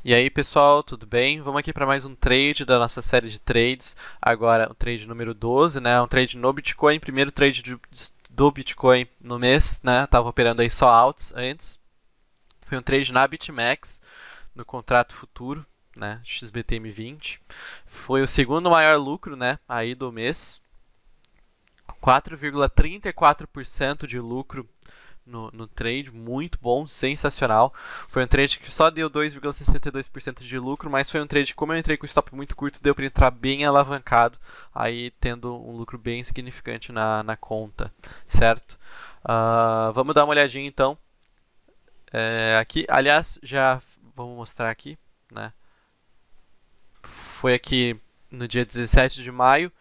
E aí pessoal, tudo bem? Vamos aqui para mais um trade da nossa série de trades. Agora o trade número 12, né? Um trade no Bitcoin, primeiro trade do Bitcoin no mês, né? Tava operando aí só alts antes. Foi um trade na BitMEX, no contrato futuro, né? XBTM20. Foi o segundo maior lucro, né? Aí do mês. 4,34% de lucro no trade, muito bom, sensacional. Foi um trade que só deu 2,62% de lucro, mas foi um trade, como eu entrei com o stop muito curto, deu para entrar bem alavancado, aí tendo um lucro bem significante na conta, certo? Vamos dar uma olhadinha então. Aqui, aliás, já vamos mostrar aqui, né? Foi aqui no dia 17 de maio.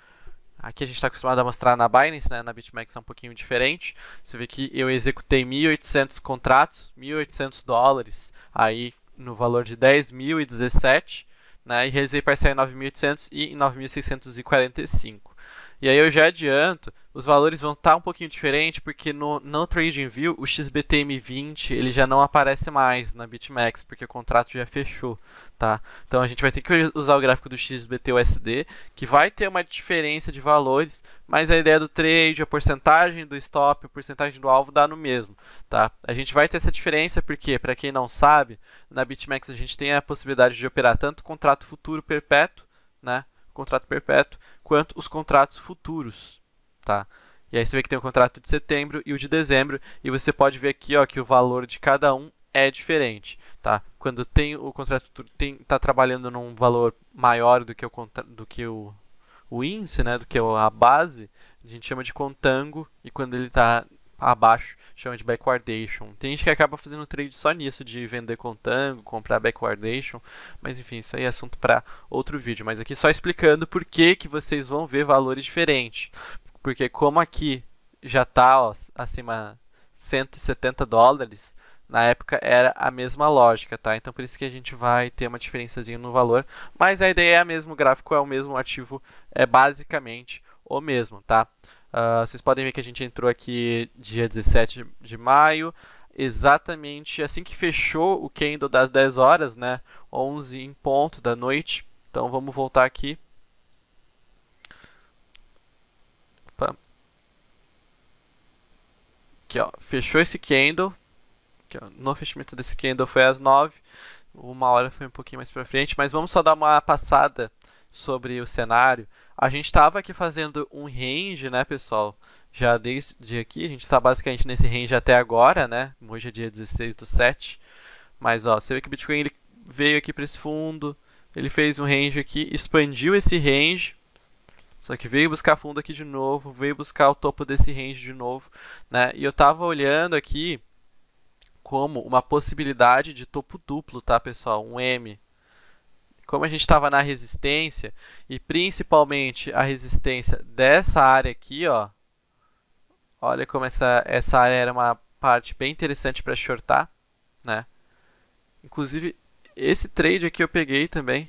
Aqui a gente está acostumado a mostrar na Binance, né? Na BitMEX é um pouquinho diferente. Você vê que eu executei 1.800 contratos, 1.800 dólares, aí no valor de 10.017, né? E realizei parcial em 9.800 e em 9.645. E aí eu já adianto, os valores vão estar um pouquinho diferentes, porque no TradingView o XBTM20 ele já não aparece mais na BitMEX, porque o contrato já fechou, tá? Então a gente vai ter que usar o gráfico do XBTUSD, que vai ter uma diferença de valores, mas a ideia do trade, a porcentagem do stop, a porcentagem do alvo dá no mesmo, tá? A gente vai ter essa diferença porque, para quem não sabe, na BitMEX a gente tem a possibilidade de operar tanto contrato futuro perpétuo, né? Contrato perpétuo, quanto os contratos futuros, tá? E aí você vê que tem o contrato de setembro e o de dezembro, e você pode ver aqui, ó, que o valor de cada um é diferente, tá? Quando tem o contrato futuro está trabalhando num valor maior do que o índice, né, do que a base, a gente chama de contango, e quando ele está abaixo, chama de backwardation. Tem gente que acaba fazendo trade só nisso, de vender contango, comprar backwardation, mas enfim, isso aí é assunto para outro vídeo. Mas aqui só explicando por que vocês vão ver valores diferentes. Porque como aqui já está acima 170 dólares, na época era a mesma lógica, tá? Então por isso que a gente vai ter uma diferençazinha no valor, mas a ideia é a mesma, o gráfico é o mesmo, o ativo é basicamente o mesmo, tá? Vocês podem ver que a gente entrou aqui dia 17 de maio, exatamente assim que fechou o candle das 10 horas, né? 11 em ponto da noite. Então vamos voltar aqui. Opa. Aqui, ó, fechou esse candle. Aqui, ó, no fechamento desse candle foi às 9. Uma hora foi um pouquinho mais para frente, mas vamos só dar uma passada sobre o cenário. A gente estava aqui fazendo um range, né, pessoal? Já desde aqui, a gente está basicamente nesse range até agora, né? Hoje é dia 16/7. Mas, ó, você vê que o Bitcoin ele veio aqui para esse fundo, ele fez um range aqui, expandiu esse range, só que veio buscar fundo aqui de novo, veio buscar o topo desse range de novo, né? E eu estava olhando aqui como uma possibilidade de topo duplo, tá, pessoal? Um M. Como a gente estava na resistência, e principalmente a resistência dessa área aqui, ó, olha como essa área era uma parte bem interessante para shortar, né? Inclusive, esse trade aqui eu peguei também.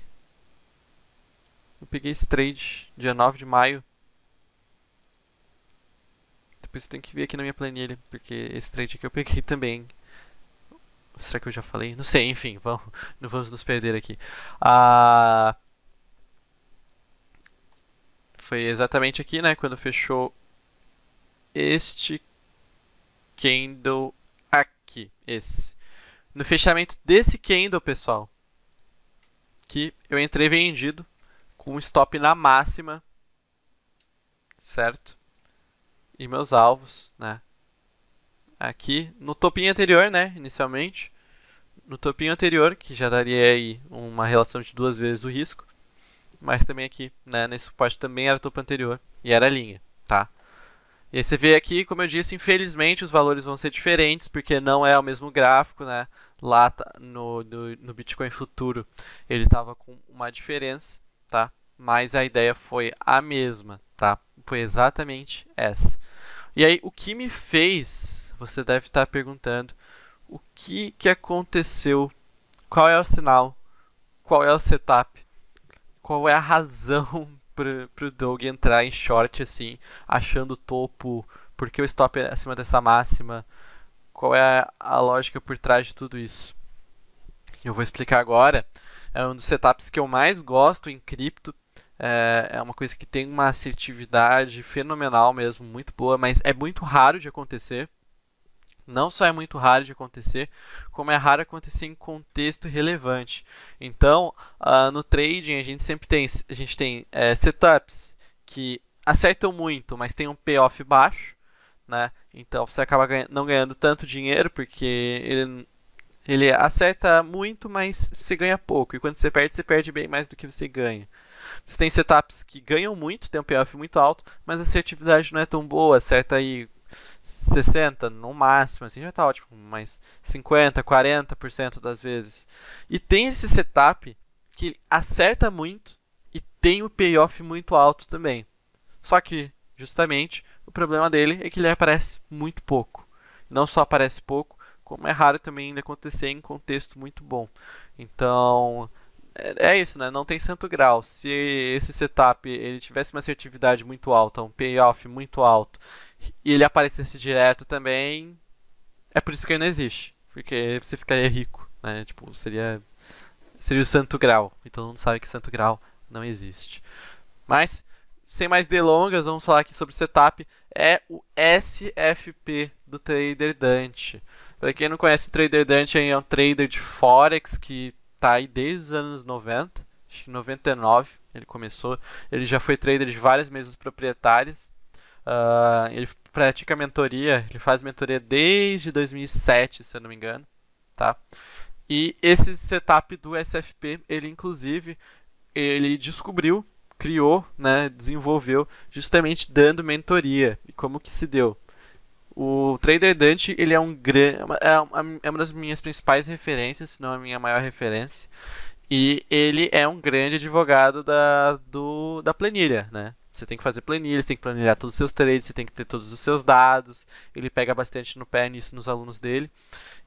Eu peguei esse trade dia 9 de maio. Depois eu tenho que ver aqui na minha planilha, porque esse trade aqui eu peguei também. Será que eu já falei? Não sei, enfim, não vamos nos perder aqui. Foi exatamente aqui, né, quando fechou este candle aqui, esse. No fechamento desse candle, pessoal, que eu entrei vendido com um stop na máxima, certo? E meus alvos, né? Aqui no topinho anterior, né, inicialmente, no topinho anterior, que já daria aí uma relação de 2 vezes o risco, mas também aqui, né, nesse suporte também era topo anterior e era linha, tá? E aí você vê aqui, como eu disse, infelizmente os valores vão ser diferentes, porque não é o mesmo gráfico, né? Lá no Bitcoin futuro ele estava com uma diferença, tá? Mas a ideia foi a mesma, tá? Foi exatamente essa. E aí, o que me fez, você deve estar perguntando, o que aconteceu? Qual é o sinal? Qual é o setup? Qual é a razão para o Doug entrar em short assim, achando o topo? Por que o stop é acima dessa máxima? Qual é a lógica por trás de tudo isso? Eu vou explicar agora. É um dos setups que eu mais gosto em cripto. É uma coisa que tem uma assertividade fenomenal mesmo, muito boa, mas é muito raro de acontecer. Não só é muito raro de acontecer, como é raro acontecer em contexto relevante. Então, no trading a gente tem setups que acertam muito, mas tem um payoff baixo, né? Então você acaba não ganhando tanto dinheiro porque ele acerta muito, mas você ganha pouco. E quando você perde bem mais do que você ganha. Você tem setups que ganham muito, tem um payoff muito alto, mas a assertividade não é tão boa, acerta aí 60 no máximo, assim já tá ótimo, mas 50, 40% das vezes. E tem esse setup que acerta muito e tem o payoff muito alto também. Só que, justamente, o problema dele é que ele aparece muito pouco. Não só aparece pouco, como é raro também ainda acontecer em contexto muito bom. Então, é isso, né? Não tem santo grau. Se esse setup ele tivesse uma assertividade muito alta, um payoff muito alto, e ele aparecesse direto também, é por isso que ele não existe. Porque você ficaria rico, né? Tipo, seria o santo grau. E todo mundo sabe que santo grau não existe. Mas, sem mais delongas, vamos falar aqui sobre o setup. É o SFP do Trader Dante. Para quem não conhece, o Trader Dante é um trader de Forex que tá aí desde os anos 90, acho que 99 ele começou. Ele já foi trader de várias mesas proprietárias. Ele pratica mentoria, ele faz mentoria desde 2007, se eu não me engano, tá? E esse setup do SFP, ele inclusive, ele descobriu, criou, né, desenvolveu, justamente dando mentoria. E como que se deu? O Trader Dante, ele é é uma das minhas principais referências, se não a minha maior referência. E ele é um grande advogado da planilha, né? Você tem que fazer planilha, você tem que planilhar todos os seus trades, você tem que ter todos os seus dados. Ele pega bastante no pé nisso nos alunos dele.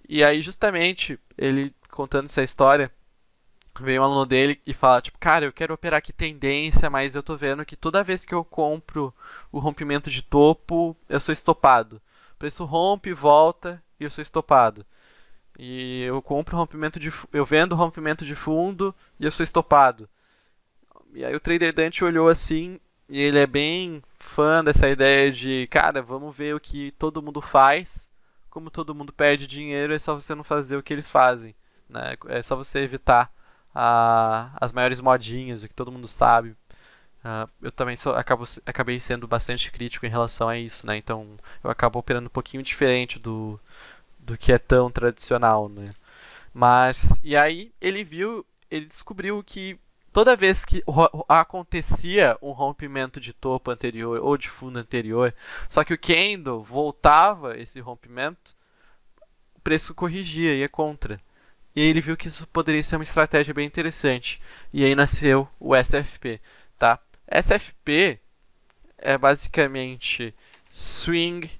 E aí, justamente, ele contando essa história, veio um aluno dele e fala, tipo, cara, eu quero operar aqui tendência, mas eu tô vendo que toda vez que eu compro o rompimento de topo, eu sou estopado. O preço rompe, volta e eu sou estopado. E eu compro rompimento eu vendo rompimento de fundo e eu sou estopado. E aí o Trader Dante olhou assim e ele é bem fã dessa ideia de, cara, vamos ver o que todo mundo faz. Como todo mundo perde dinheiro, é só você não fazer o que eles fazem, né? É só você evitar as maiores modinhas, o que todo mundo sabe. Eu também acabei sendo bastante crítico em relação a isso, né? Então eu acabo operando um pouquinho diferente do que é tão tradicional, né? Mas, e aí ele descobriu que toda vez que acontecia um rompimento de topo anterior ou de fundo anterior, só que o candle voltava esse rompimento, o preço corrigia, ia contra. E aí ele viu que isso poderia ser uma estratégia bem interessante. E aí nasceu o SFP, tá? SFP é basicamente Swing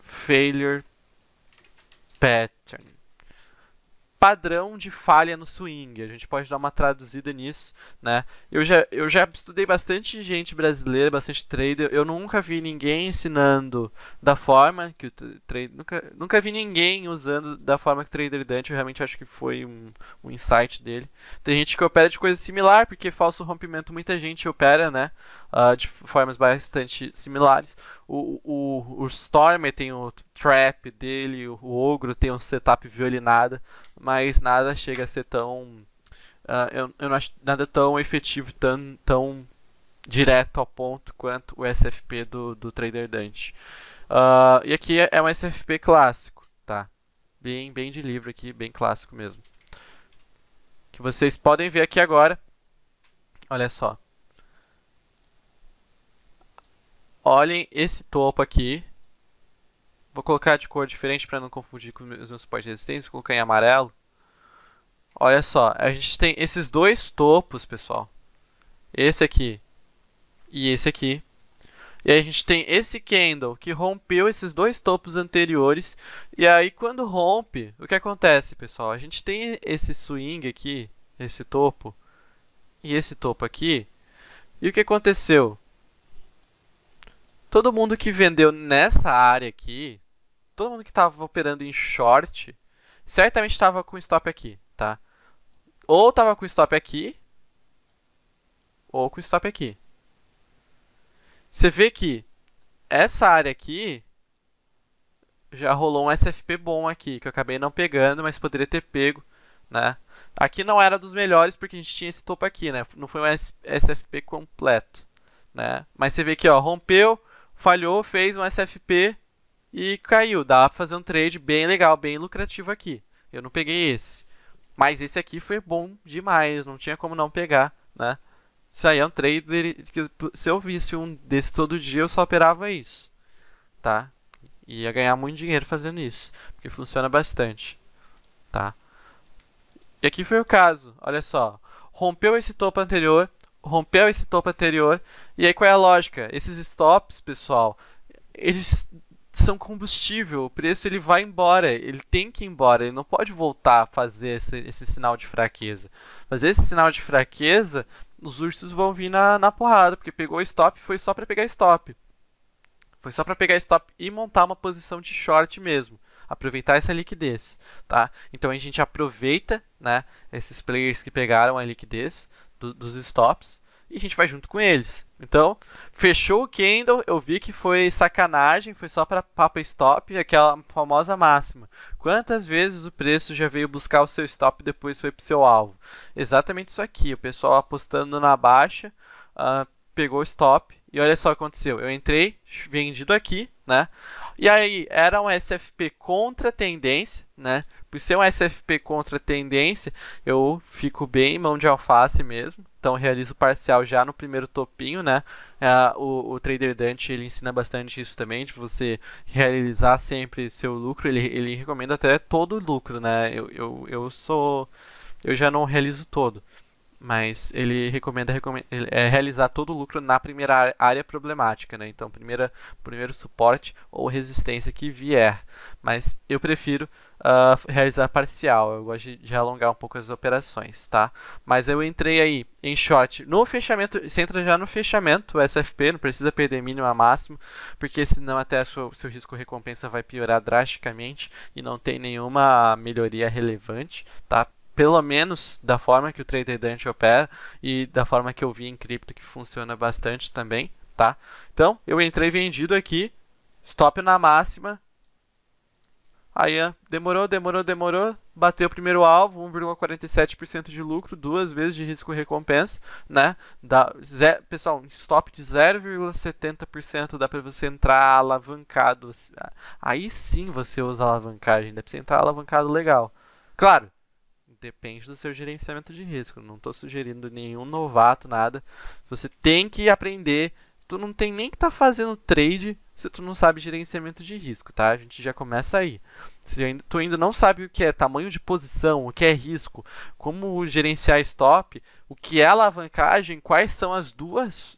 Failure Pattern. Padrão de falha no swing. A gente pode dar uma traduzida nisso, né? Eu já estudei bastante gente brasileira, bastante trader. Eu nunca vi ninguém ensinando da forma que o trader. Nunca vi ninguém usando da forma que o Trader Dante. Eu realmente acho que foi um insight dele. Tem gente que opera de coisa similar, porque falso rompimento muita gente opera, né? De formas bastante similares. O Stormer tem o trap dele, o Ogro tem um setup violinada, mas nada chega a ser tão. Eu não acho nada tão efetivo, tão direto ao ponto quanto o SFP do Trader Dante. E aqui é um SFP clássico, tá? Bem de livro aqui, bem clássico mesmo. Que vocês podem ver aqui agora. Olha só. Olhem esse topo aqui. Vou colocar de cor diferente para não confundir com os meus suportes de resistência. Vou colocar em amarelo. Olha só, a gente tem esses dois topos, pessoal. Esse aqui e esse aqui. E aí a gente tem esse candle que rompeu esses dois topos anteriores. E aí quando rompe, o que acontece, pessoal? A gente tem esse swing aqui, esse topo e esse topo aqui. E o que aconteceu? Todo mundo que vendeu nessa área aqui, todo mundo que estava operando em short, certamente estava com stop aqui, tá? Ou estava com stop aqui, ou com stop aqui. Você vê que essa área aqui já rolou um SFP bom aqui, que eu acabei não pegando, mas poderia ter pego, né? Aqui não era dos melhores porque a gente tinha esse topo aqui, né? Não foi um SFP completo, né? Mas você vê que, ó, rompeu, falhou, fez um SFP e caiu. Dá pra fazer um trade bem legal, bem lucrativo aqui. Eu não peguei esse. Mas esse aqui foi bom demais, não tinha como não pegar, né? Isso aí é um trader que se eu visse um desse todo dia, eu só operava isso, tá? E ia ganhar muito dinheiro fazendo isso, porque funciona bastante, tá? E aqui foi o caso, olha só. Rompeu esse topo anterior, rompeu esse topo anterior, e aí qual é a lógica? Esses stops, pessoal, eles são combustível, o preço ele vai embora, ele tem que ir embora, ele não pode voltar a fazer esse sinal de fraqueza. Fazer esse sinal de fraqueza, os ursos vão vir na porrada, porque pegou stop, foi só para pegar stop. Foi só para pegar stop e montar uma posição de short mesmo. Aproveitar essa liquidez, tá? Então a gente aproveita, né, esses players que pegaram a liquidez dos stops e a gente vai junto com eles. Então, fechou o candle, eu vi que foi sacanagem, foi só para papa stop, aquela famosa máxima. Quantas vezes o preço já veio buscar o seu stop e depois foi para o seu alvo? Exatamente isso aqui, o pessoal apostando na baixa, pegou o stop e olha só o que aconteceu. Eu entrei vendido aqui, né? E aí era um SFP contra tendência, né? Por ser um SFP contra tendência, eu fico bem mão de alface mesmo. Então realizo parcial já no primeiro topinho, né? O Trader Dante ele ensina bastante isso também, de você realizar sempre seu lucro. Ele recomenda até todo o lucro, né? Eu já não realizo todo. Mas ele recomenda realizar todo o lucro na primeira área problemática, né? Então, primeiro suporte ou resistência que vier. Mas eu prefiro realizar parcial, eu gosto de alongar um pouco as operações, tá? Mas eu entrei aí em short no fechamento, você entra já no fechamento, o SFP, não precisa perder mínima máxima, porque senão até seu risco-recompensa vai piorar drasticamente e não tem nenhuma melhoria relevante, tá? Pelo menos da forma que o Trader Dante opera e da forma que eu vi em cripto que funciona bastante também, tá? Então, eu entrei vendido aqui, stop na máxima, aí demorou, bateu o primeiro alvo, 1,47% de lucro, 2 vezes de risco-recompensa, né? Pessoal, stop de 0,70% dá para você entrar alavancado, aí sim você usa alavancagem, dá para você entrar alavancado legal. Claro, depende do seu gerenciamento de risco. Não estou sugerindo nenhum novato, nada. Você tem que aprender. Tu não tem nem que estar fazendo trade se tu não sabe gerenciamento de risco, tá? A gente já começa aí. Se tu ainda não sabe o que é tamanho de posição, o que é risco, como gerenciar stop, o que é alavancagem, quais são as duas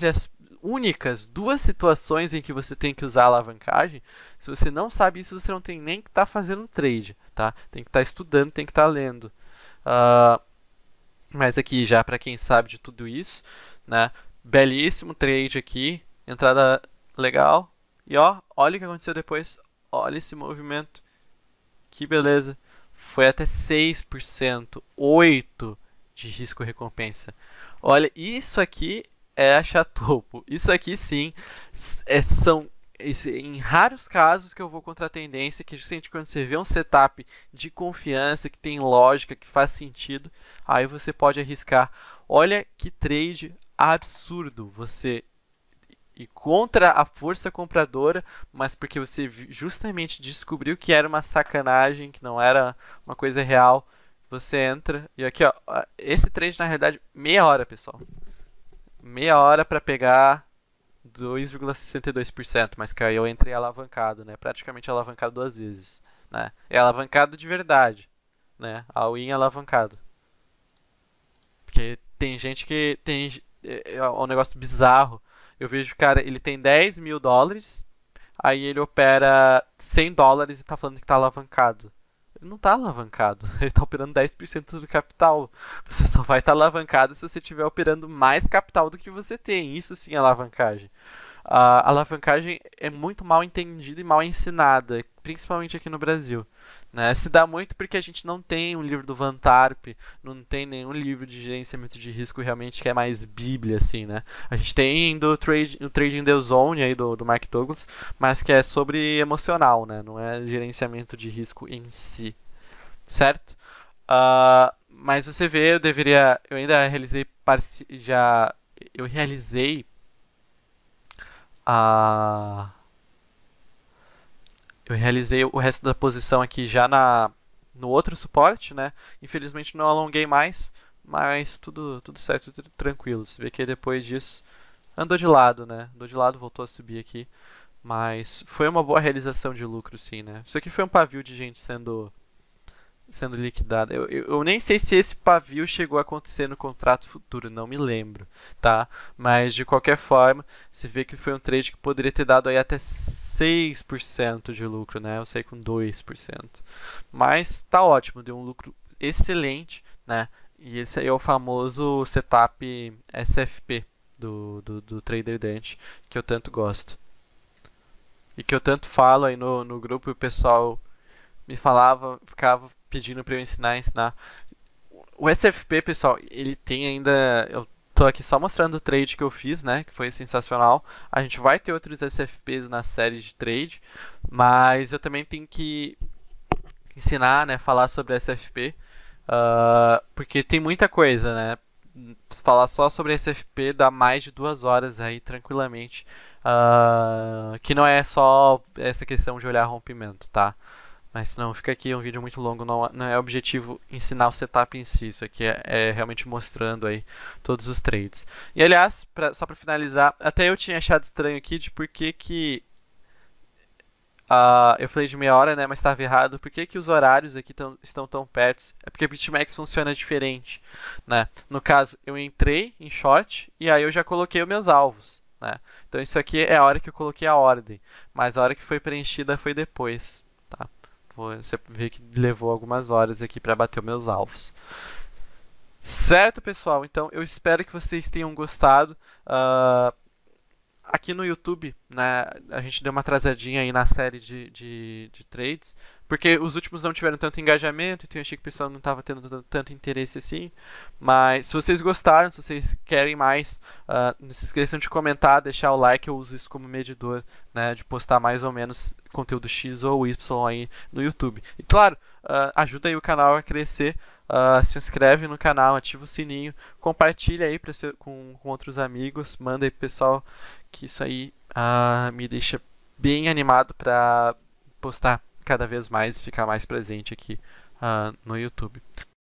e as únicas duas situações em que você tem que usar alavancagem, se você não sabe isso, você não tem nem que estar fazendo trade, tá? Tem que estar estudando, tem que estar lendo. Mas aqui já para quem sabe de tudo isso, né? Belíssimo trade aqui, entrada legal. E ó, olha o que aconteceu depois. Olha esse movimento. Que beleza. Foi até 6%, 8% de risco-recompensa. Olha, isso aqui é achar topo. Isso aqui sim são em raros casos que eu vou contra a tendência, que justamente quando você vê um setup de confiança, que tem lógica, que faz sentido, aí você pode arriscar. Olha que trade absurdo. Você ir contra a força compradora, mas porque você justamente descobriu que era uma sacanagem, que não era uma coisa real, você entra. E aqui, ó, esse trade na realidade, meia hora, pessoal. Meia hora para pegar 2,62%, mas caiu, eu entrei alavancado, né? Praticamente alavancado 2 vezes, né? É alavancado de verdade, né? All-in alavancado. Porque tem gente que tem um negócio bizarro. Eu vejo o cara, ele tem 10 mil dólares, aí ele opera 100 dólares e tá falando que tá alavancado. Ele não está alavancado, ele está operando 10% do capital. Você só vai estar alavancado se você estiver operando mais capital do que você tem. Isso sim é alavancagem. A alavancagem é muito mal entendida e mal ensinada, principalmente aqui no Brasil, né? Se dá muito porque a gente não tem um livro do Van Tarp, não tem nenhum livro de gerenciamento de risco realmente que é mais bíblia, assim, né? A gente tem o Trading the Zone aí do Mark Douglas, mas que é sobre emocional, né? Não é gerenciamento de risco em si, certo? Mas você vê, eu ainda realizei já, eu realizei a eu realizei o resto da posição aqui já no outro suporte, né? Infelizmente não alonguei mais, mas tudo certo, tudo tranquilo. Você vê que depois disso andou de lado, né? Andou de lado, voltou a subir aqui, mas foi uma boa realização de lucro, sim, né? Isso aqui foi um pavio de gente sendo liquidada. Eu nem sei se esse pavio chegou a acontecer no contrato futuro, não me lembro, tá? Mas de qualquer forma, você vê que foi um trade que poderia ter dado aí até 6% de lucro, né? Eu saí com 2%. Mas tá ótimo, deu um lucro excelente, né? E esse aí é o famoso setup SFP do Trader Dante, que eu tanto gosto. E que eu tanto falo aí no grupo e o pessoal me falava, ficava pedindo para eu ensinar. O SFP, pessoal, ele tem ainda. Eu tô aqui só mostrando o trade que eu fiz, né? Que foi sensacional. A gente vai ter outros SFPs na série de trade, mas eu também tenho que ensinar, né? Falar sobre SFP, porque tem muita coisa, né? Falar só sobre SFP dá mais de 2 horas aí tranquilamente. Que não é só essa questão de olhar rompimento, tá? Mas não, fica aqui um vídeo muito longo, não é objetivo ensinar o setup em si, isso aqui é realmente mostrando aí todos os trades. E aliás, só para finalizar, até eu tinha achado estranho aqui de por que eu falei de meia hora, né, mas estava errado. Por que os horários aqui estão tão perto? É porque a BitMEX funciona diferente, né? No caso, eu entrei em short e aí eu já coloquei os meus alvos, né? Então isso aqui é a hora que eu coloquei a ordem, mas a hora que foi preenchida foi depois, tá? Você vê que levou algumas horas aqui para bater os meus alvos. Certo, pessoal? Então eu espero que vocês tenham gostado. Aqui no YouTube, né, a gente deu uma atrasadinha aí na série de trades, porque os últimos não tiveram tanto engajamento, então eu achei que o pessoal não estava tendo tanto interesse assim. Mas se vocês gostaram, se vocês querem mais, não se esqueçam de comentar, deixar o like. Eu uso isso como medidor, né, de postar mais ou menos conteúdo X ou Y aí no YouTube. E claro, ajuda aí o canal a crescer. Se inscreve no canal, ativa o sininho, compartilha aí com outros amigos, manda aí pro pessoal, que isso aí me deixa bem animado para postar cada vez mais e ficar mais presente aqui no YouTube.